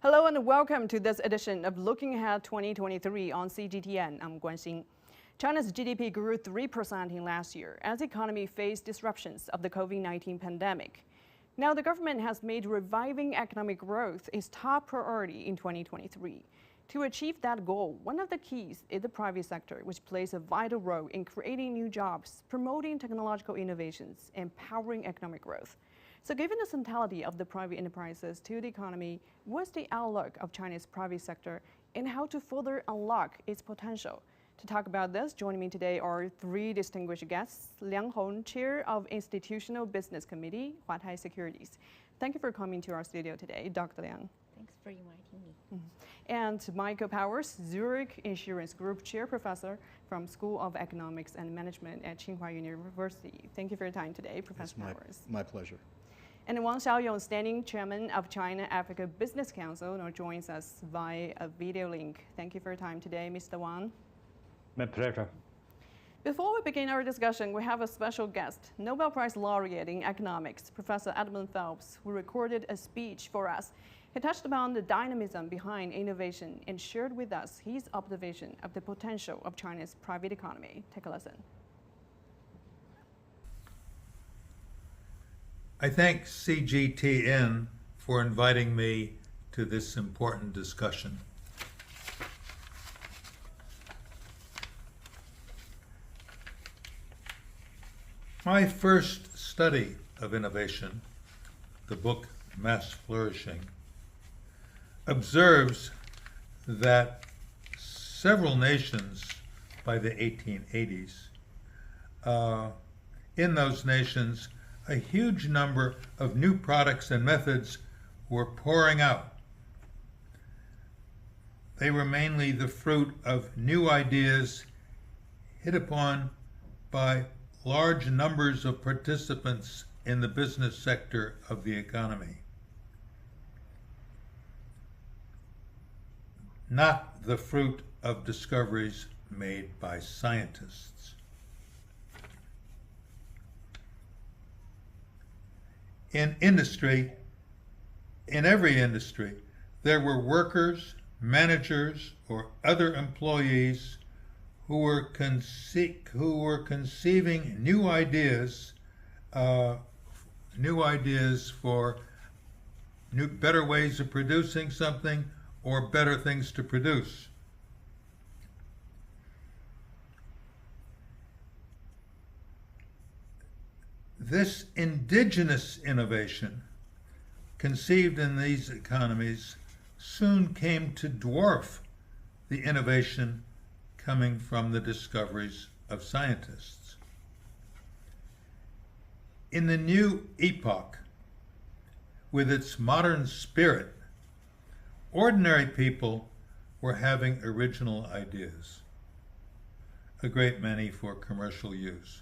Hello and welcome to this edition of Looking Ahead 2023 on CGTN. I'm Guan. China's GDP grew 3% in last year as the economy faced disruptions of the COVID-19 pandemic. Now the government has made reviving economic growth its top priority in 2023. To achieve that goal, one of the keys is the private sector, which plays a vital role in creating new jobs, promoting technological innovations, and powering economic growth. So given the centrality of the private enterprises to the economy, what's the outlook of China's private sector and how to further unlock its potential? To talk about this, joining me today are three distinguished guests. Liang Hong, Chair of Institutional Business Committee, Huatai Securities. Thank you for coming to our studio today, Dr. Liang. Thanks for inviting me. And Michael Powers, Zurich Insurance Group Chair Professor from School of Economics and Management at Tsinghua University. Thank you for your time today, Professor Powers. My pleasure. And Wang Xiaoyong, Standing Chairman of China-Africa Business Council, now joins us via a video link. Thank you for your time today, Mr. Wang. My pleasure. Before we begin our discussion, we have a special guest, Nobel Prize Laureate in Economics, Professor Edmund Phelps, who recorded a speech for us. He touched upon the dynamism behind innovation and shared with us his observation of the potential of China's private economy. Take a listen. I thank CGTN for inviting me to this important discussion. My first study of innovation, the book Mass Flourishing, observes that several nations by the 1880s, in those nations, a huge number of new products and methods were pouring out. They were mainly the fruit of new ideas hit upon by large numbers of participants in the business sector of the economy. Not the fruit of discoveries made by scientists. In industry, in every industry, there were workers, managers, or other employees who were conceiving new ideas for better ways of producing something or better things to produce. This indigenous innovation, conceived in these economies, soon came to dwarf the innovation coming from the discoveries of scientists. In the new epoch, with its modern spirit, ordinary people were having original ideas, a great many for commercial use.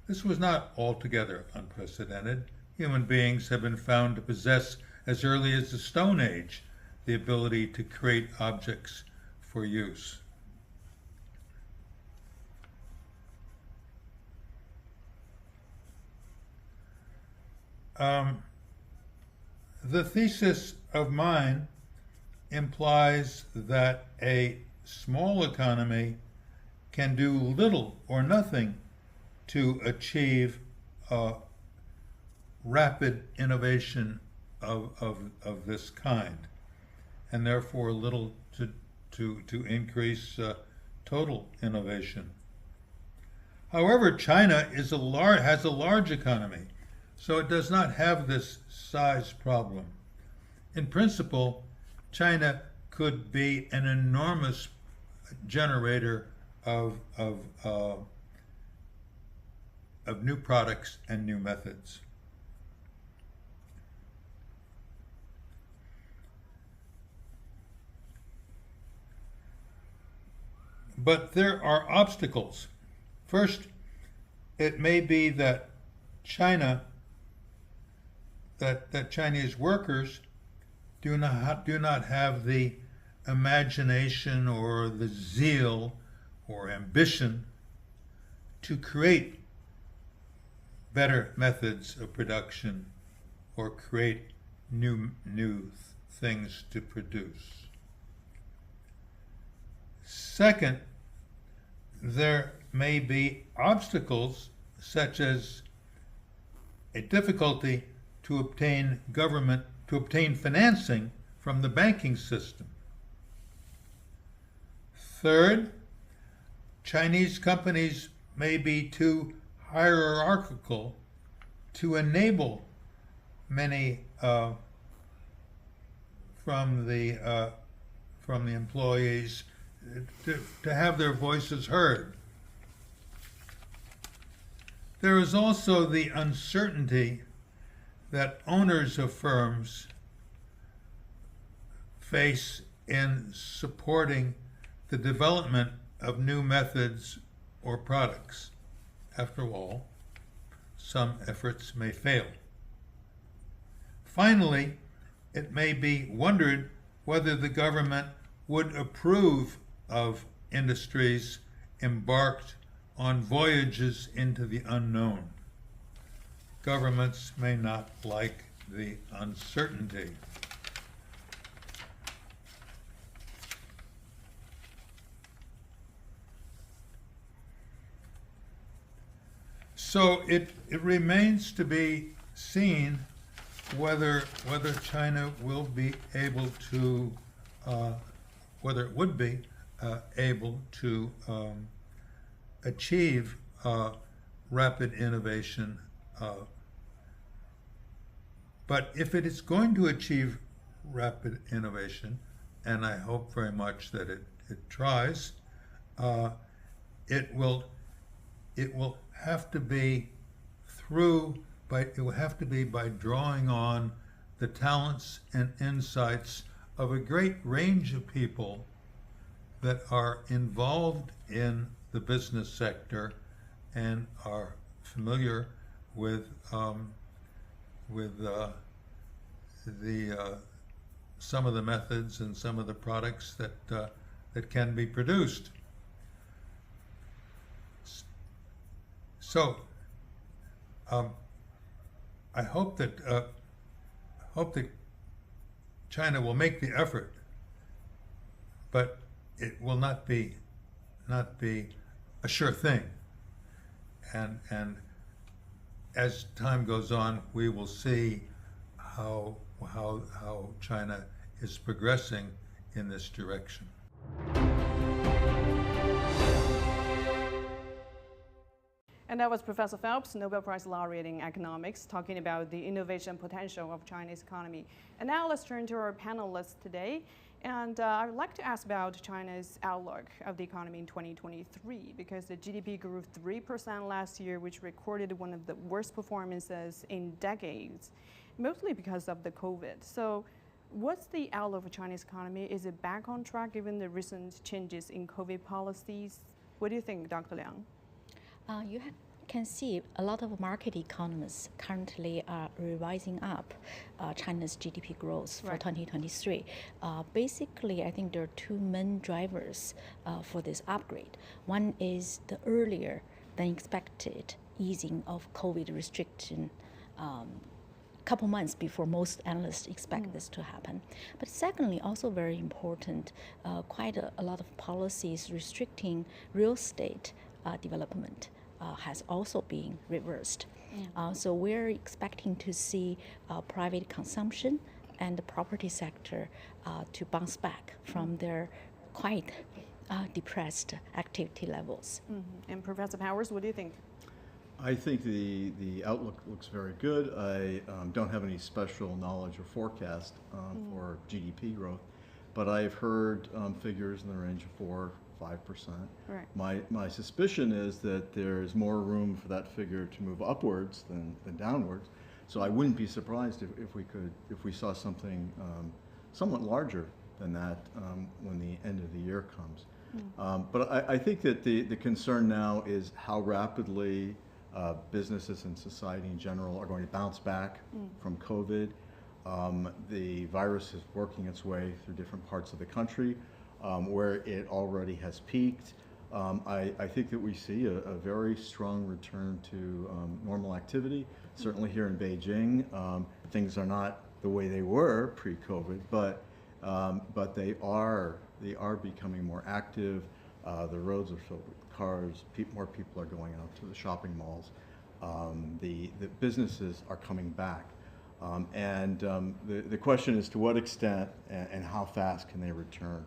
This was not altogether unprecedented. Human beings have been found to possess, as early as the Stone Age, the ability to create objects for use. The thesis of mine implies that a small economy can do little or nothing to achieve rapid innovation of this kind, and therefore little to increase total innovation. However, China has a large economy, so it does not have this size problem. In principle, China could be an enormous generator of new products and new methods. But there are obstacles. First, it may be that Chinese workers do not have the imagination or the zeal or ambition to create better methods of production or create new things to produce. Second, there may be obstacles such as a difficulty to obtain financing from the banking system. Third, Chinese companies may be too hierarchical to enable many from the employees to have their voices heard. There is also the uncertainty that owners of firms face in supporting the development of new methods or products. After all, some efforts may fail. Finally, it may be wondered whether the government would approve of industries embarked on voyages into the unknown. Governments may not like the uncertainty. So it remains to be seen whether China will be able to, whether it would be able to achieve rapid innovation. But if it is going to achieve rapid innovation, and I hope very much that it tries, it will have to be by drawing on the talents and insights of a great range of people that are involved in the business sector and are familiar with some of the methods and some of the products that can be produced. So I hope that China will make the effort, but it will not be a sure thing. And as time goes on, we will see how China is progressing in this direction. And that was Professor Phelps, Nobel Prize Laureate in Economics, talking about the innovation potential of China's economy. And now let's turn to our panelists today. And I would like to ask about China's outlook of the economy in 2023, because the GDP grew 3% last year, which recorded one of the worst performances in decades, mostly because of the COVID. So what's the outlook for China's economy? Is it back on track given the recent changes in COVID policies? What do you think, Dr. Liang? You can see a lot of market economists currently are revising up China's GDP growth for 2023. Basically, I think there are two main drivers for this upgrade. One is the earlier than expected easing of COVID restriction couple months before most analysts expect this to happen. But secondly, also very important, quite a lot of policies restricting real estate development has also been reversed. So we're expecting to see private consumption and the property sector to bounce back from their quite depressed activity levels. And Professor Powers, what do you think? I think the outlook looks very good. I don't have any special knowledge or forecast for GDP growth, but I've heard figures in the range of 4-5%. Right. My suspicion is that there's more room for that figure to move upwards than downwards. So I wouldn't be surprised if we saw something somewhat larger than that when the end of the year comes. But I think that the concern now is how rapidly businesses and society in general are going to bounce back from COVID. The virus is working its way through different parts of the country where it already has peaked. I think that we see a very strong return to normal activity. Certainly here in Beijing, things are not the way they were pre-COVID, but they are becoming more active. The roads are filled with cars. More people are going out to the shopping malls. The businesses are coming back. The question is to what extent and how fast can they return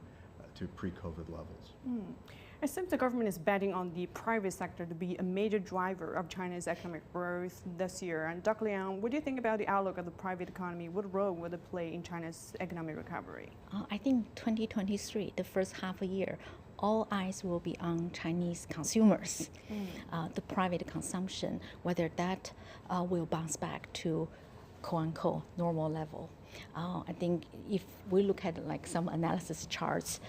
to pre-COVID levels? It seems the government is betting on the private sector to be a major driver of China's economic growth this year. And Dr. Liang, what do you think about the outlook of the private economy? What role will it play in China's economic recovery? I think 2023, the first half a year, all eyes will be on Chinese consumers, the private consumption, whether that will bounce back to quote-unquote normal level. I think if we look at like some analysis charts,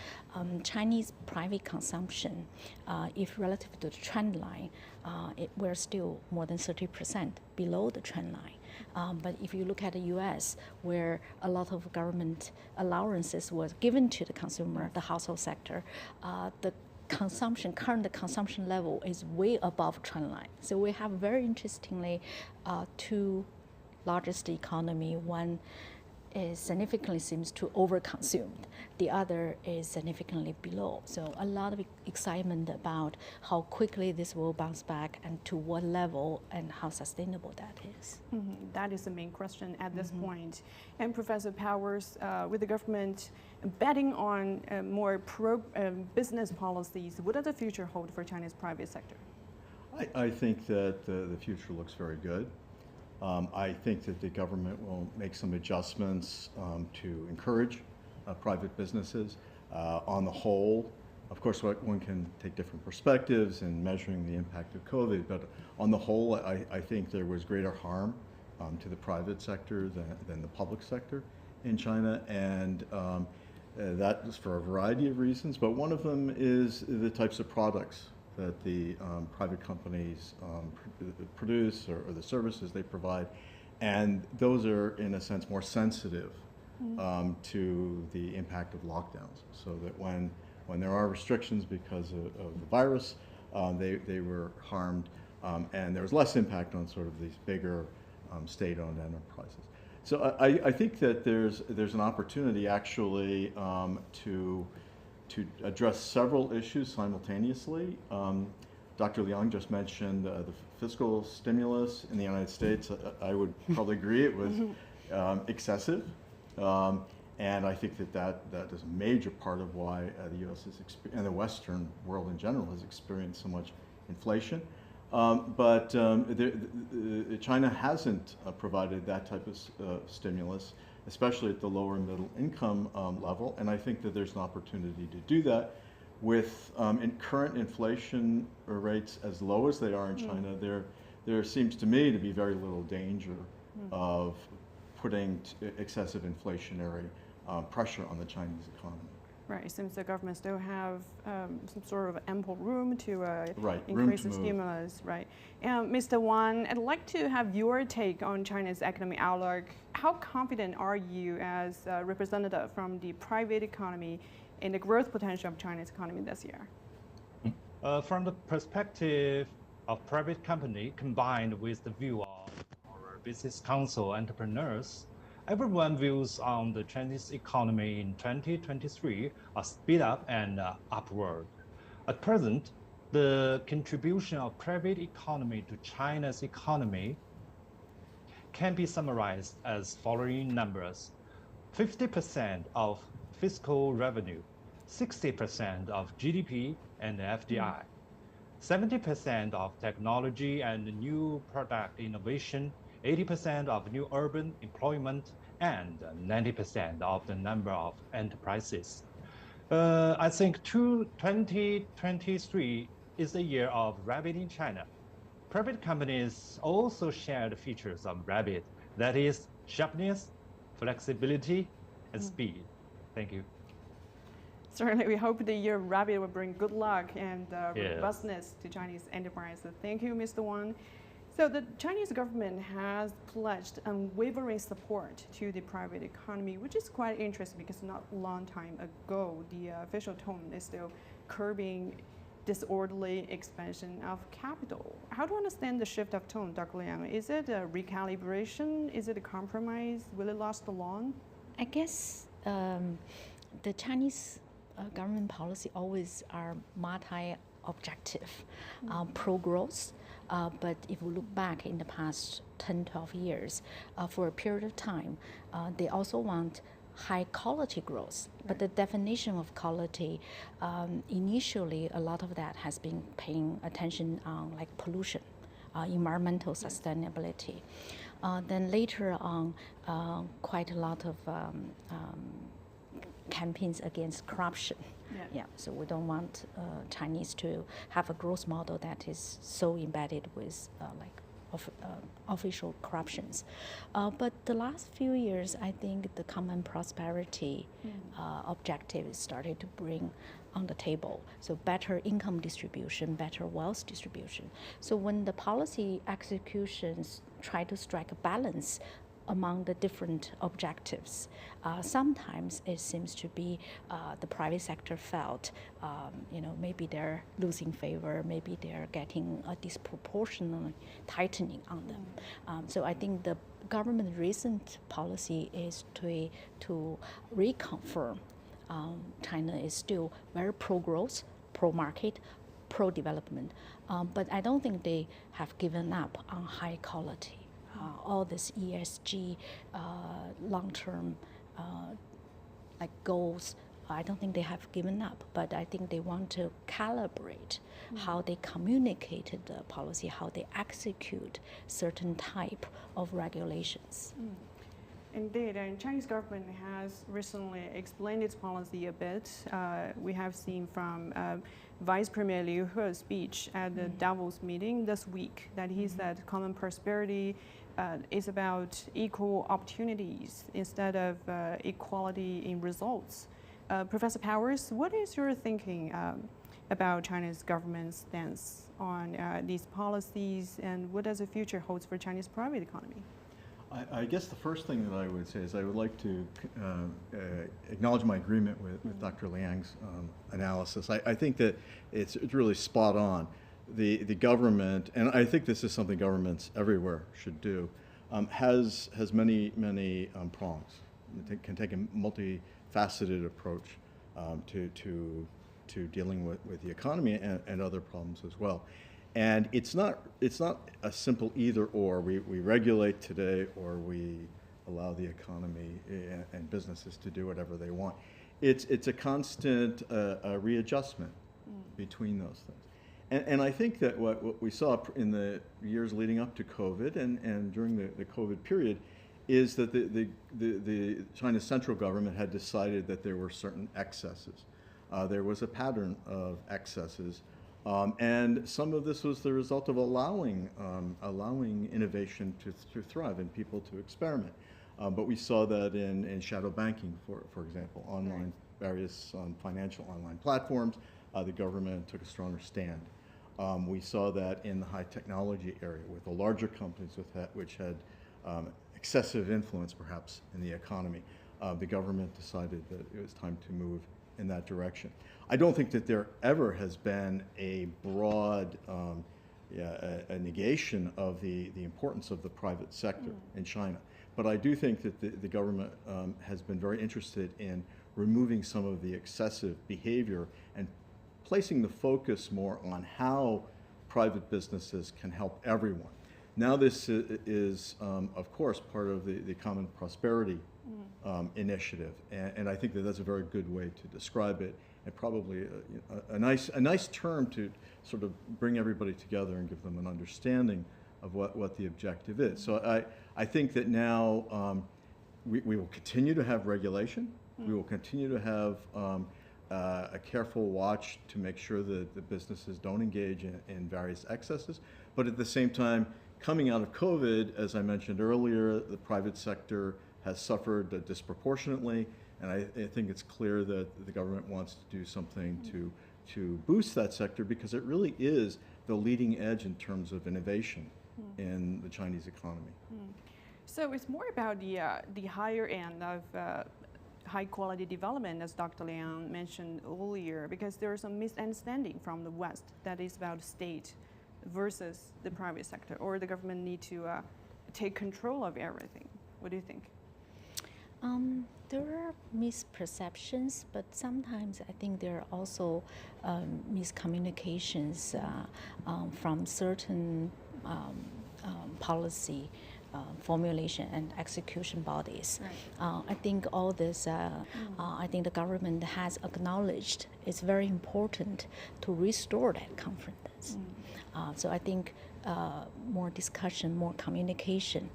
Chinese private consumption, if relative to the trend line, we're still more than 30% below the trend line. But if you look at the US, where a lot of government allowances was given to the consumer, the household sector, the current consumption level is way above trend line. So we have very interestingly two largest economy. One is significantly seems to overconsumed. The other is significantly below. So a lot of excitement about how quickly this will bounce back and to what level and how sustainable that is. That is the main question at this point. And Professor Powers, with the government betting on more pro-business policies, what does the future hold for China's private sector? I think that the future looks very good. I think that the government will make some adjustments to encourage private businesses. On the whole, of course, one can take different perspectives in measuring the impact of COVID, but on the whole, I think there was greater harm to the private sector than the public sector in China, and that is for a variety of reasons, but one of them is the types of products that the private companies produce or the services they provide. And those are, in a sense, more sensitive to the impact of lockdowns. So that when there are restrictions because of the virus, they were harmed, and there was less impact on sort of these bigger state-owned enterprises. So I think that there's an opportunity actually to address several issues simultaneously. Dr. Liang just mentioned the fiscal stimulus in the United States. I would probably agree it was excessive. And I think that is a major part of why the U.S. and the Western world in general has experienced so much inflation. But China hasn't provided that type of stimulus, especially at the lower and middle income level. And I think that there's an opportunity to do that. With current inflation rates as low as they are in China, there seems to me to be very little danger of putting excessive inflationary pressure on the Chinese economy. Right, it seems the government still have some sort of ample room to room increase to the stimulus, right? And Mr. Wang, I'd like to have your take on China's economic outlook. How confident are you as a representative from the private economy in the growth potential of China's economy this year? From the perspective of private company combined with the view of our business council entrepreneurs, everyone views on the Chinese economy in 2023 are speed up and upward. At present, the contribution of private economy to China's economy can be summarized as following numbers: 50% of fiscal revenue, 60% of GDP and FDI, 70% of technology and new product innovation, 80% of new urban employment, and 90% of the number of enterprises. I think 2023 is the year of Rabbit in China. Private companies also share the features of Rabbit, that is sharpness, flexibility, and speed. Thank you. Certainly, we hope the year Rabbit will bring good luck and robustness to Chinese enterprises. Thank you, Mr. Wang. So the Chinese government has pledged unwavering support to the private economy, which is quite interesting because not a long time ago, the official tone is still curbing disorderly expansion of capital. How to understand the shift of tone, Dr. Liang? Is it a recalibration? Is it a compromise? Will it last long? I guess the Chinese government policy always are multi-objective, pro-growth. But if we look back in the past 10, 12 years, for a period of time, they also want high quality growth. But the definition of quality, initially, a lot of that has been paying attention on like pollution, environmental sustainability. Then later on, quite a lot of campaigns against corruption. Yeah, so we don't want Chinese to have a growth model that is so embedded with official corruptions. But the last few years, I think the common prosperity objective is started to bring on the table. So better income distribution, better wealth distribution. So when the policy executions try to strike a balance among the different objectives, sometimes it seems to be the private sector felt, maybe they're losing favor, maybe they're getting a disproportionate tightening on them. So I think the government's recent policy is to reconfirm China is still very pro-growth, pro-market, pro-development, but I don't think they have given up on high quality. All this ESG long-term goals, I don't think they have given up, but I think they want to calibrate how they communicated the policy, how they execute certain type of regulations. Indeed, and Chinese government has recently explained its policy a bit. We have seen from Vice Premier Liu He's speech at the Davos meeting this week that he said common prosperity is about equal opportunities instead of equality in results. Professor Powers, what is your thinking about China's government's stance on these policies, and what does the future hold for Chinese private economy? I guess the first thing that I would say is I would like to acknowledge my agreement with Dr. Liang's analysis. I think that it's really spot on. The government, and I think this is something governments everywhere should do, has many prongs. It can take a multifaceted approach to dealing with the economy and other problems as well. And it's not a simple either or. We regulate today or we allow the economy and businesses to do whatever they want. It's a constant readjustment between those things. And I think that what we saw in the years leading up to COVID and during the COVID period is that the China's central government had decided that there were certain excesses. There was a pattern of excesses. And some of this was the result of allowing innovation to thrive and people to experiment. But we saw that in shadow banking, for example, online, various financial online platforms. The government took a stronger stand. We saw that in the high technology area with the larger companies which had excessive influence perhaps in the economy. The government decided that it was time to move in that direction. I don't think that there ever has been a broad a negation of the importance of the private sector in China. But I do think that the government has been very interested in removing some of the excessive behavior and placing the focus more on how private businesses can help everyone. Now this is, of course, part of the Common Prosperity initiative, and I think that that's a very good way to describe it, and probably a nice term to sort of bring everybody together and give them an understanding of what the objective is. So I think that now we will continue to have regulation. We will continue to have a careful watch to make sure that the businesses don't engage in various excesses. But at the same time, coming out of COVID, as I mentioned earlier, the private sector has suffered disproportionately, and I think it's clear that the government wants to do something to boost that sector because it really is the leading edge in terms of innovation in the Chinese economy. So it's more about the higher end high quality development, as Dr. Liang mentioned earlier, because there is a misunderstanding from the West that is about state versus the private sector, or the government need to take control of everything. What do you think? There are misperceptions, but sometimes I think there are also miscommunications from certain policy formulation and execution bodies. Right. I think all this, I think the government has acknowledged it's very important to restore that confidence. So I think more discussion, more communication,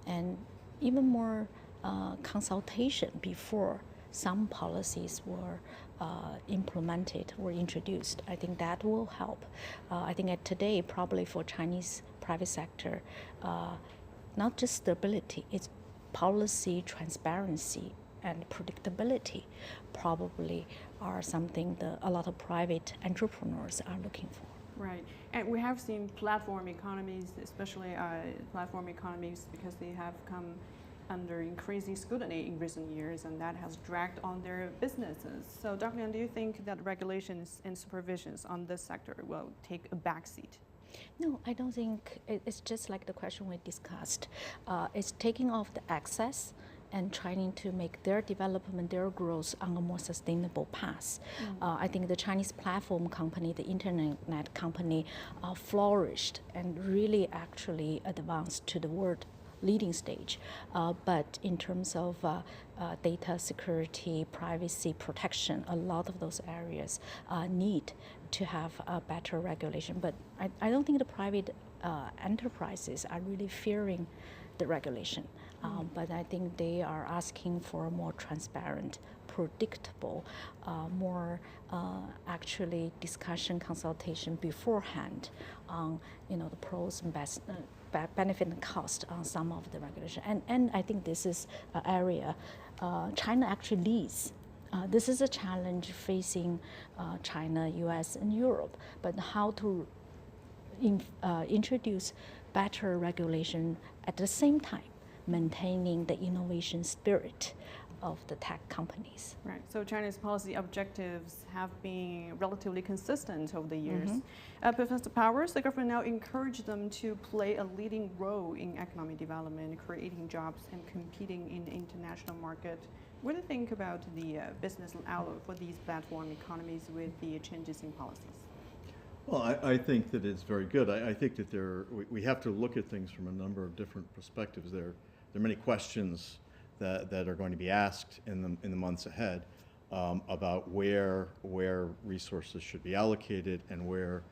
and even more consultation before some policies were implemented or introduced. I think that will help. I think today, probably for Chinese private sector, not just stability, it's policy transparency and predictability probably are something that a lot of private entrepreneurs are looking for. Right, and we have seen platform economies, especially platform economies, because they have come under increasing scrutiny in recent years, and that has dragged on their businesses. So, Dr. Liang, do you think that regulations and supervisions on this sector will take a backseat? No, I don't think. It's just like the question we discussed. It's taking off the excess and trying to make their development, their growth on a more sustainable path. I think the Chinese platform company, the internet company, flourished and really actually advanced to the world leading stage. But in terms of data security, privacy protection, a lot of those areas need to have a better regulation. But I don't think the private enterprises are really fearing the regulation. But I think they are asking for a more transparent, predictable, more actually discussion, consultation beforehand on the pros and benefit and cost on some of the regulation. And I think this is an area China actually leads. This is a challenge facing China, US, and Europe, but how to introduce better regulation at the same time, maintaining the innovation spirit of the tech companies. Right, so China's policy objectives have been relatively consistent over the years. Professor Powers, the government now encouraged them to play a leading role in economic development, creating jobs and competing in the international market. What do you think about the business outlook for these platform economies with the changes in policies? Well, I think that it's very good. I think that we have to look at things from a number of different perspectives. There are many questions that are going to be asked in the months ahead about where resources should be allocated and where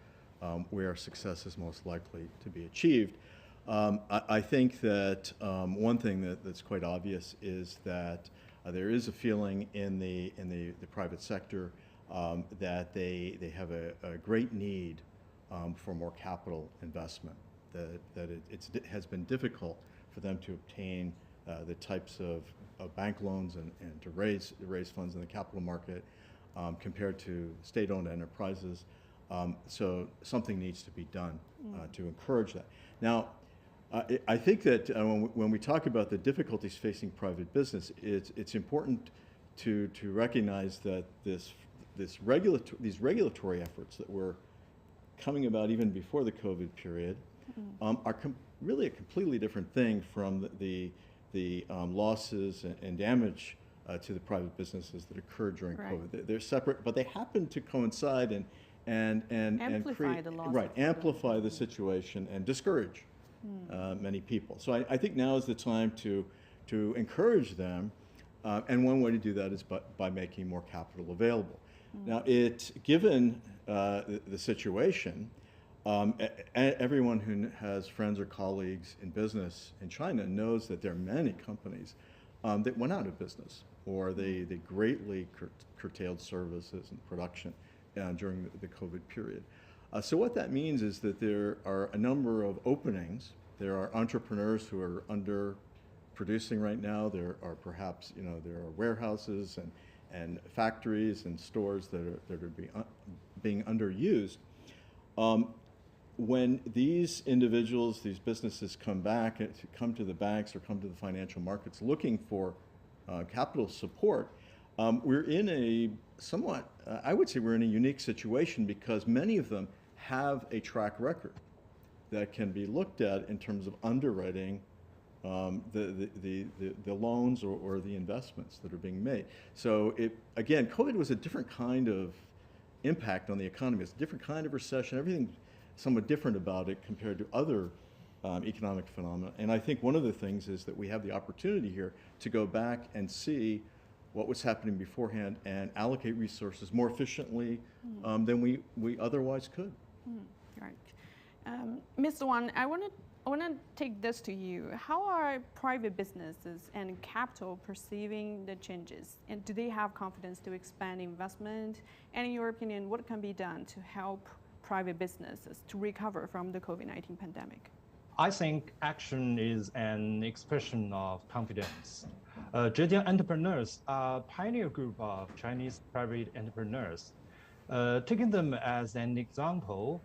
success is most likely to be achieved. I think that one thing that's quite obvious is that there is a feeling in the private sector that they have a great need for more capital investment, that it has been difficult for them to obtain the types of bank loans and to raise funds in the capital market compared to state-owned enterprises. So something needs to be done to encourage that. Now, I think that when we talk about the difficulties facing private business, it's important to recognize that these regulatory efforts that were coming about even before the COVID period are really a completely different thing from the losses and damage to the private businesses that occurred during COVID. They're separate, but they happen to coincide and amplify the losses. Right, amplify the situation and discourage many people. So I think now is the time to encourage them, and one way to do that is by making more capital available. Now, given the situation, everyone who has friends or colleagues in business in China knows that there are many companies that went out of business, or they greatly curtailed services and production during the COVID period. So what that means is that there are a number of openings. There are entrepreneurs who are underproducing right now. There are perhaps, there are warehouses and factories and stores that are being underused. When these individuals, these businesses come to the banks or come to the financial markets looking for capital support, we're in a somewhat, I would say we're in a unique situation because many of them have a track record that can be looked at in terms of underwriting the loans or the investments that are being made. So again, COVID was a different kind of impact on the economy. It's a different kind of recession. Everything somewhat different about it compared to other economic phenomena. And I think one of the things is that we have the opportunity here to go back and see what was happening beforehand and allocate resources more efficiently than we otherwise could. Right. Mr. Wang, I want to take this to you. How are private businesses and capital perceiving the changes? And do they have confidence to expand investment? And in your opinion, what can be done to help private businesses to recover from the COVID-19 pandemic? I think action is an expression of confidence. Zhejiang entrepreneurs are a pioneer group of Chinese private entrepreneurs. Taking them as an example,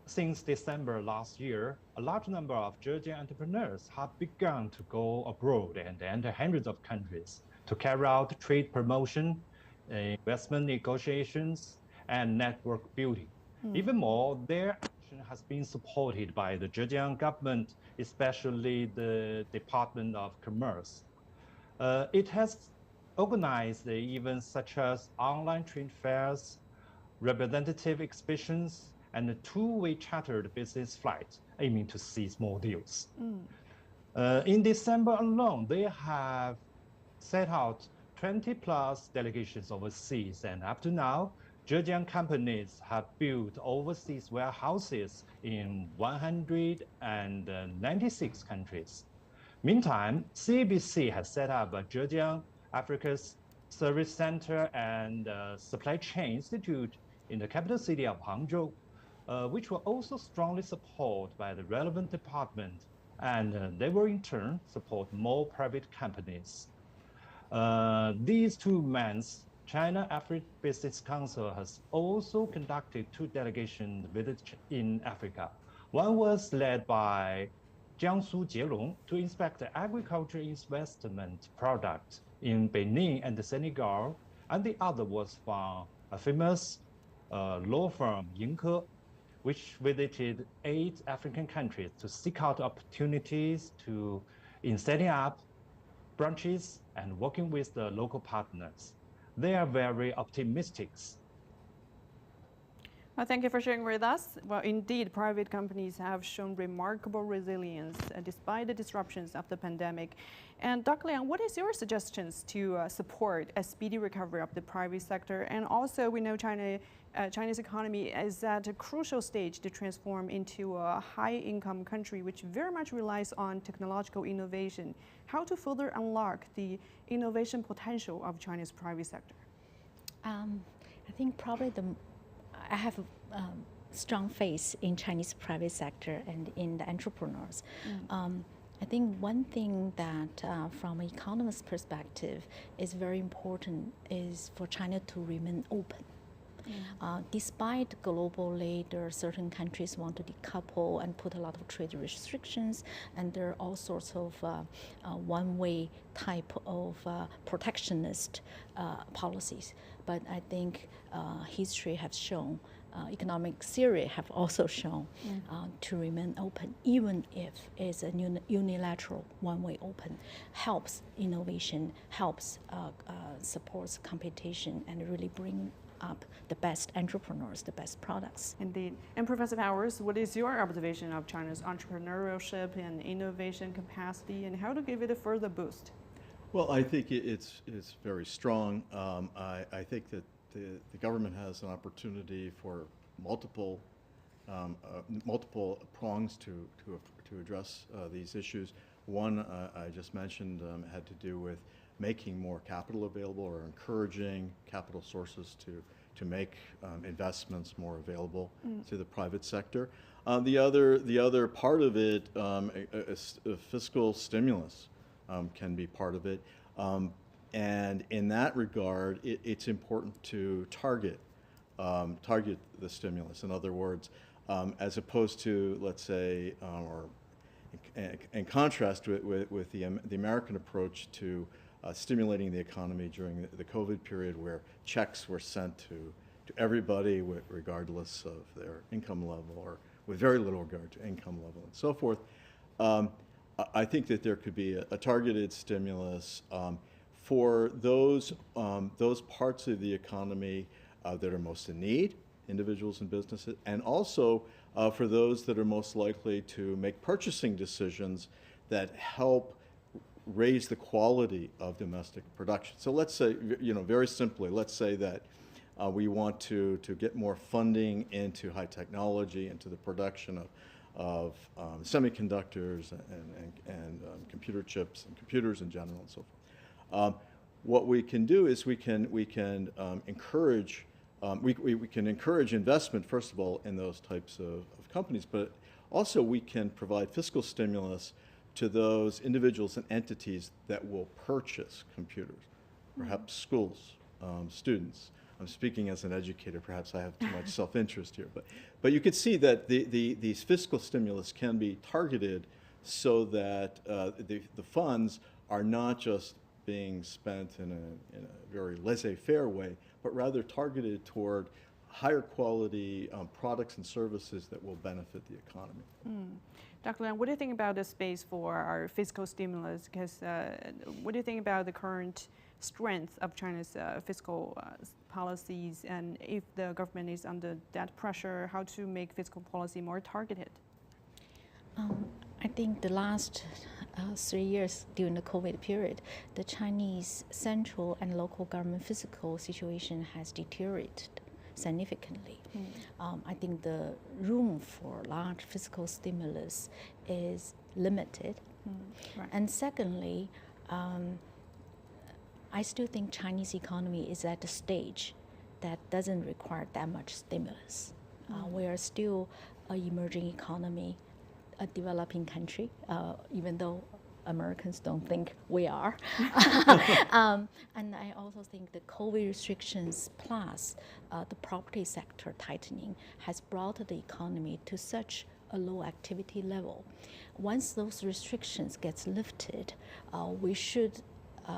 since December last year, a large number of Zhejiang entrepreneurs have begun to go abroad and enter hundreds of countries to carry out trade promotion, investment negotiations, and network building. Even more, their action has been supported by the Zhejiang government, especially the Department of Commerce. It has organized events such as online trade fairs, representative exhibitions, and a two-way chartered business flight aiming to seize more deals. In December alone, they have set out 20 plus delegations overseas, and up to now, Zhejiang companies have built overseas warehouses in 196 countries. Meantime, CABC has set up a Zhejiang Africa's Service Center and Supply Chain Institute in the capital city of Hangzhou, which will also strongly support by the relevant department, and they will in turn support more private companies. These 2 months, China African Business Council has also conducted 2 delegation visits in Africa. One was led by Jiangsu Jielong to inspect the agriculture investment product in Benin and Senegal, and the other was from a famous law firm, Yingke, which visited 8 African countries to seek out opportunities in setting up branches and working with the local partners. They are very optimistic. Well, thank you for sharing with us. Well, indeed, private companies have shown remarkable resilience despite the disruptions of the pandemic. And Dr. Liang, what is your suggestions to support a speedy recovery of the private sector? And also, we know China's economy is at a crucial stage to transform into a high-income country, which very much relies on technological innovation. How to further unlock the innovation potential of China's private sector? I think probably I have a strong faith in Chinese private sector and in the entrepreneurs. I think one thing that from an economist perspective is very important is for China to remain open. Despite globally, there are certain countries want to decouple and put a lot of trade restrictions, and there are all sorts of one-way type of protectionist policies. But I think history has shown, economic theory have also shown to remain open, even if it's a unilateral one-way open, helps innovation, helps supports competition, and really bring up the best entrepreneurs, the best products. Indeed. And Professor Powers, what is your observation of China's entrepreneurship and innovation capacity, and how to give it a further boost? Well, I think it's very strong. I think that the government has an opportunity for multiple prongs to address these issues. One I just mentioned had to do with making more capital available or encouraging capital sources to make investments more available to the private sector. The other part of it, a fiscal stimulus can be part of it. And in that regard, it's important to target the stimulus. In other words, as opposed to, let's say, or in contrast with the American approach to stimulating the economy during the COVID period, where checks were sent to everybody regardless of their income level, or with very little regard to income level and so forth. I think that there could be a targeted stimulus for those parts of the economy that are most in need, individuals and businesses, and also for those that are most likely to make purchasing decisions that help raise the quality of domestic production. So let's say, very simply, let's say that we want to get more funding into high technology, into the production of semiconductors and computer chips and computers in general and so forth. What we can do is we can encourage investment, first of all, in those types of companies, but also we can provide fiscal stimulus to those individuals and entities that will purchase computers, perhaps schools, students. I'm speaking as an educator, perhaps I have too much self-interest here, but you could see that these fiscal stimulus can be targeted so that the funds are not just being spent in a very laissez-faire way, but rather targeted toward higher quality products and services that will benefit the economy. Dr. Liang, what do you think about the space for our fiscal stimulus? Because what do you think about the current strength of China's fiscal policies, and if the government is under that pressure, how to make fiscal policy more targeted? I think the last 3 years during the COVID period, the Chinese central and local government fiscal situation has deteriorated significantly. I think the room for large fiscal stimulus is limited. Right. And secondly, I still think Chinese economy is at a stage that doesn't require that much stimulus. We are still an emerging economy, a developing country, even though Americans don't think we are. And I also think the COVID restrictions plus the property sector tightening has brought the economy to such a low activity level. Once those restrictions get lifted, we should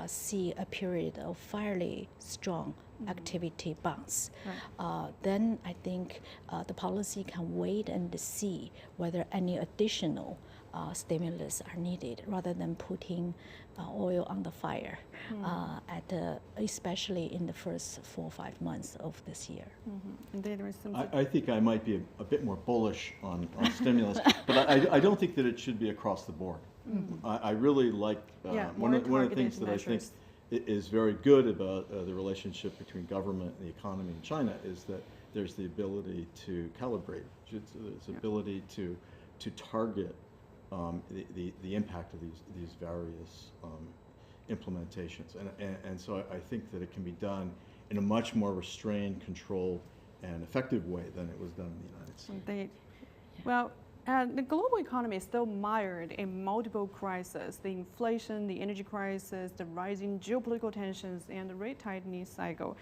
see a period of fairly strong activity bounce. Right. Then I think the policy can wait and see whether any additional stimulus are needed, rather than putting oil on the fire, especially in the first 4 or 5 months of this year. And there is some I think I might be a bit more bullish on stimulus, but I don't think that it should be across the board. I really like one of the things that I think is very good about the relationship between government and the economy in China is that there's the ability to calibrate, there's the ability to target the impact of these various implementations, and so I think that it can be done in a much more restrained, controlled, and effective way than it was done in the United States. Indeed. Well, the global economy is still mired in multiple crises: the inflation, the energy crisis, the rising geopolitical tensions, and the rate tightening cycle.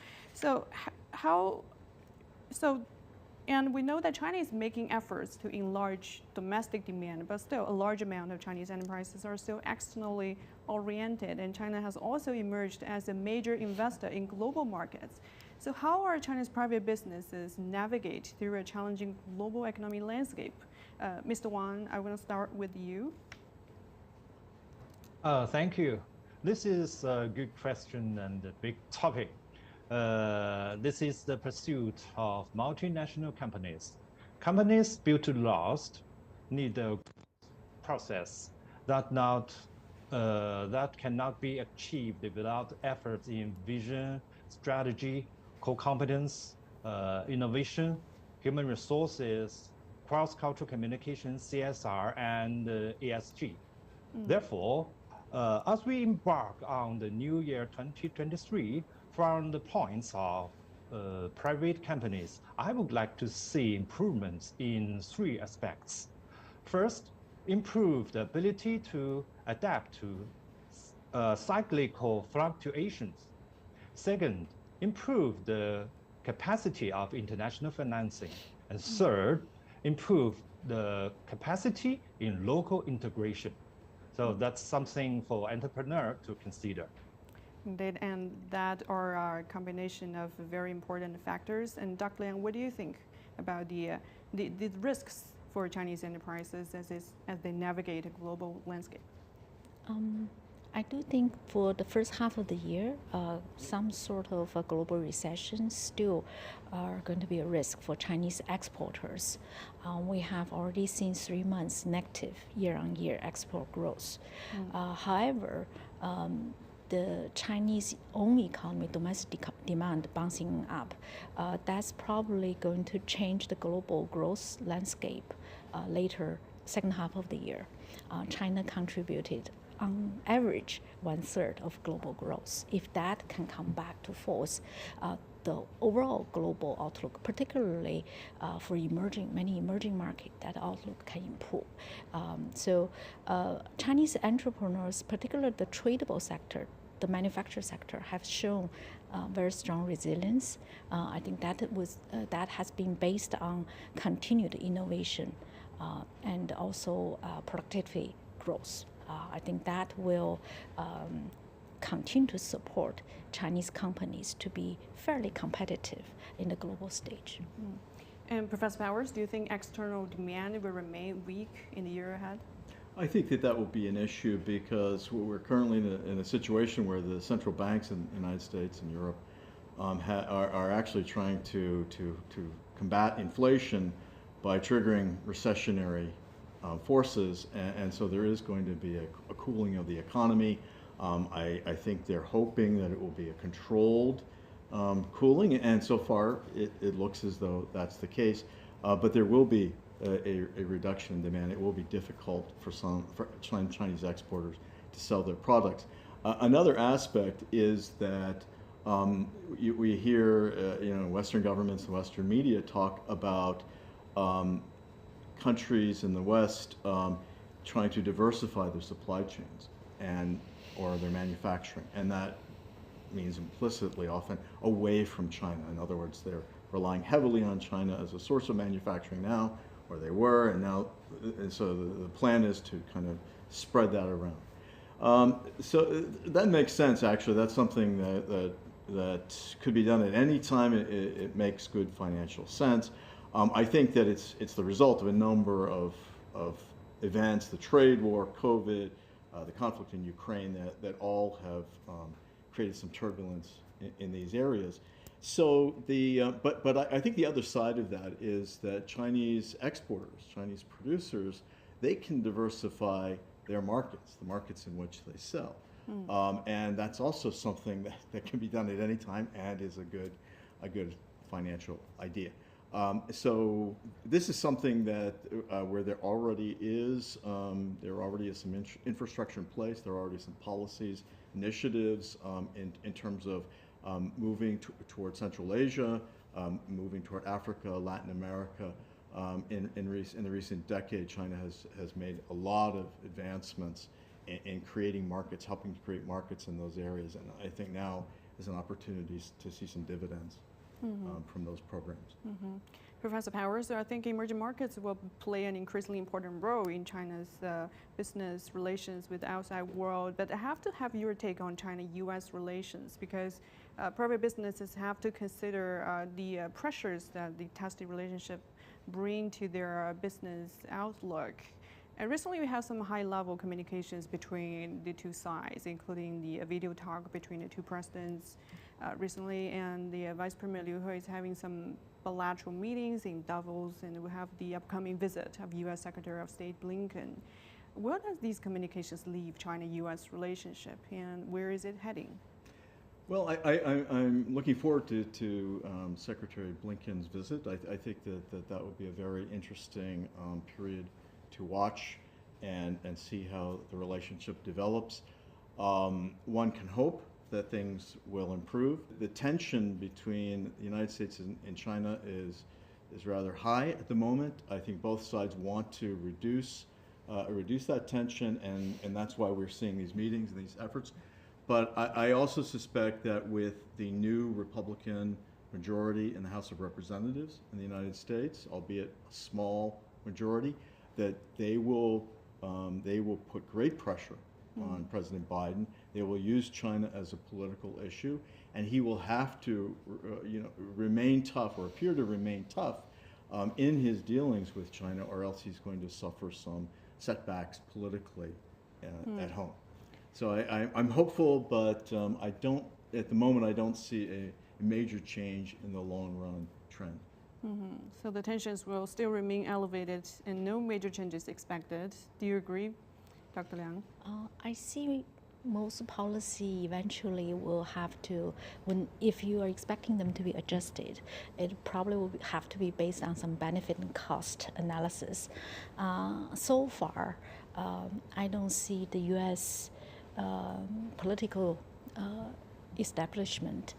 And we know that China is making efforts to enlarge domestic demand, but still a large amount of Chinese enterprises are still externally oriented, and China has also emerged as a major investor in global markets. So how are China's private businesses navigate through a challenging global economic landscape? Mr. Wang, I want to start with you. Thank you. This is a good question and a big topic. This is the pursuit of multinational companies. Companies built to last need a process that cannot be achieved without efforts in vision, strategy, core competence, innovation, human resources, cross-cultural communication, CSR, and ESG. Therefore, as we embark on the new year 2023, from the points of private companies, I would like to see improvements in 3 aspects. First, improve the ability to adapt to cyclical fluctuations. Second, improve the capacity of international financing. And third, improve the capacity in local integration. So that's something for entrepreneurs to consider. Indeed, and that are a combination of very important factors. And Dr. Liang, what do you think about the risks for Chinese enterprises as they navigate a global landscape? I do think for the first half of the year, some sort of a global recession still are going to be a risk for Chinese exporters. We have already seen 3 months negative year-on-year export growth. However, the Chinese own economy, domestic demand bouncing up, that's probably going to change the global growth landscape later, second half of the year. China contributed on average 1/3 of global growth. If that can come back to force, the overall global outlook, particularly for many emerging markets, that outlook can improve. So Chinese entrepreneurs, particularly the tradable sector, the manufacturing sector, have shown very strong resilience. I think that has been based on continued innovation and also productivity growth. I think that will continue to support Chinese companies to be fairly competitive in the global stage. And Professor Powers, do you think external demand will remain weak in the year ahead? I think that will be an issue because we're currently in a situation where the central banks in the United States and Europe are actually trying to combat inflation by triggering recessionary forces, and so there is going to be a cooling of the economy. I think they're hoping that it will be a controlled cooling, and so far it looks as though that's the case. But there will be a reduction in demand. It will be difficult for Chinese exporters to sell their products. Another aspect is that we hear Western governments and Western media talk about countries in the West trying to diversify their supply chains or their manufacturing, and that means implicitly often away from China. In other words, they're relying heavily on China as a source of manufacturing now, or they were, and so the plan is to kind of spread that around. So that makes sense, actually. That's something that could be done at any time. It makes good financial sense. I think that it's the result of a number of events, the trade war, COVID, the conflict in Ukraine, that all have created some turbulence in these areas. So but I think the other side of that is that Chinese exporters, Chinese producers, they can diversify their markets, the markets in which they sell. And that's also something that can be done at any time and is a good financial idea. So this is something that where there already is some infrastructure in place. There are already some policies, initiatives in terms of moving toward Central Asia, moving toward Africa, Latin America. In the recent decade, China has made a lot of advancements in creating markets, helping to create markets in those areas. And I think now is an opportunity to see some dividends from those programs. Professor Powers, I think emerging markets will play an increasingly important role in China's business relations with the outside world. But I have to have your take on China-U.S. relations, because private businesses have to consider the pressures that the tested relationship bring to their business outlook. And recently we have some high-level communications between the two sides, including the video talk between the two presidents recently, and the Vice Premier Liu He is having some bilateral meetings in Davos, and we have the upcoming visit of U.S. Secretary of State Blinken. Where does these communications leave China-U.S. relationship, and where is it heading? Well, I'm looking forward to Secretary Blinken's visit. I think that would be a very interesting period to watch and see how the relationship develops. One can hope that things will improve. The tension between the United States and China is rather high at the moment. I think both sides want to reduce that tension, and that's why we're seeing these meetings and these efforts. But I also suspect that with the new Republican majority in the House of Representatives in the United States, albeit a small majority, that they will put great pressure on President Biden They will use China as a political issue, and he will have to, remain tough or appear to remain tough in his dealings with China, or else he's going to suffer some setbacks politically at home. So I'm hopeful, but I don't, at the moment, I don't see a major change in the long run trend. So the tensions will still remain elevated and no major changes expected. Do you agree, Dr. Liang? I see most policy eventually will have to, if you are expecting them to be adjusted, it probably will have to be based on some benefit and cost analysis. So far, I don't see the U.S. Political establishment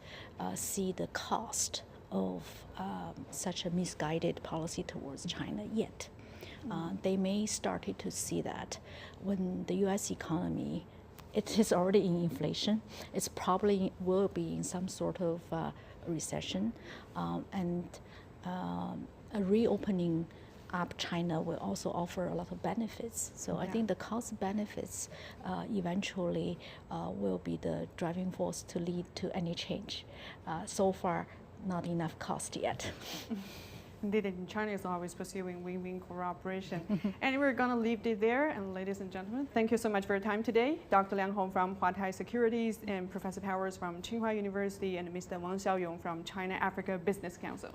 see the cost of such a misguided policy towards China yet. They may start to see that when the U.S. economy, it is already in inflation. It's probably will be in some sort of recession, and a reopening up China will also offer a lot of benefits. So I think the cost benefits eventually will be the driving force to lead to any change. So far, not enough cost yet. Indeed, China is always pursuing win-win cooperation. And we're going to leave it there. And ladies and gentlemen, thank you so much for your time today. Dr. Liang Hong from Huatai Securities, and Professor Powers from Tsinghua University, and Mr. Wang Xiaoyong from China-Africa Business Council.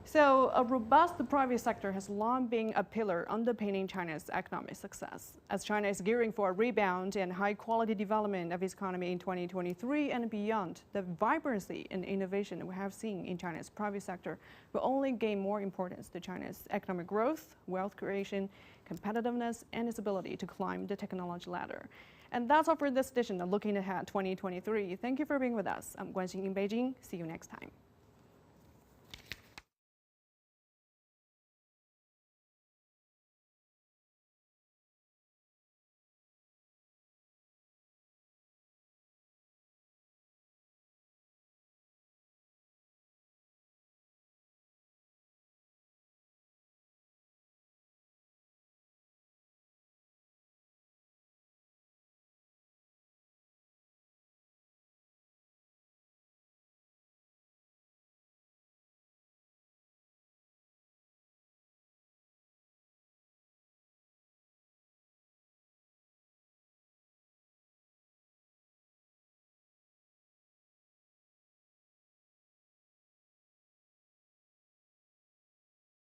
So a robust private sector has long been a pillar underpinning China's economic success. As China is gearing for a rebound and high-quality development of its economy in 2023 and beyond, the vibrancy and innovation we have seen in China's private sector will only gain more importance to China's economic growth, wealth creation, competitiveness, and its ability to climb the technology ladder. And that's all for this edition of Looking Ahead 2023. Thank you for being with us. I'm Guan in Beijing. See you next time.